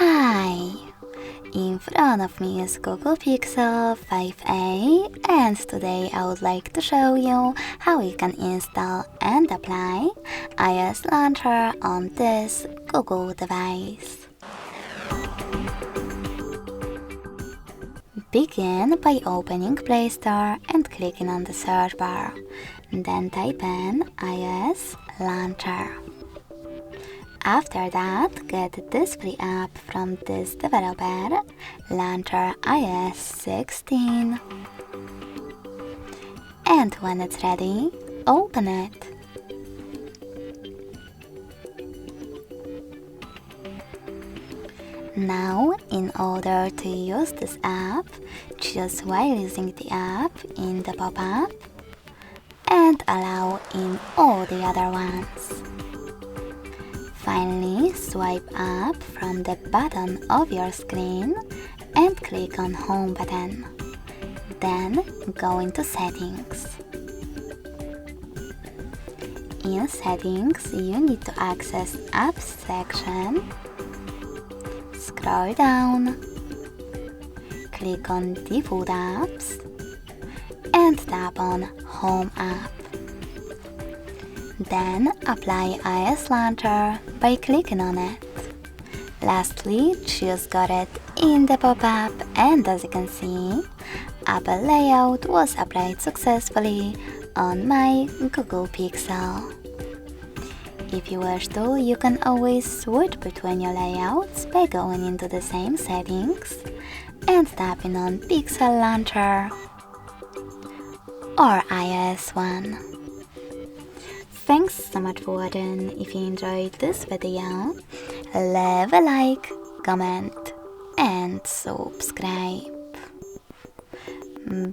Hi! In front of me is Google Pixel 5a, and today I would like to show you how you can install and apply iOS Launcher on this Google device. Begin by opening Play Store and clicking on the search bar. Then type in iOS Launcher. After that, get this free app from this developer, Launcher iOS 16. And when it's ready, open it. Now, in order to use this app, choose while using the app in the pop-up and allow in all the other ones. Finally, swipe up from the bottom of your screen and click on Home button. Then go into Settings. In Settings, you need to access Apps section. Scroll down, click on Default Apps, and tap on Home app. Then apply iOS Launcher by clicking on it. Lastly, choose Got It in the pop-up, and as you can see, Apple layout was applied successfully on my Google Pixel. If you wish to, you can always switch between your layouts by going into the same settings and tapping on Pixel Launcher or iOS one. Thanks so much for watching. If you enjoyed this video, leave a like, comment and subscribe.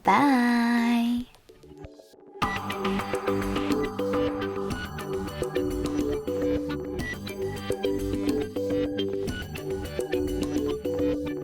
Bye!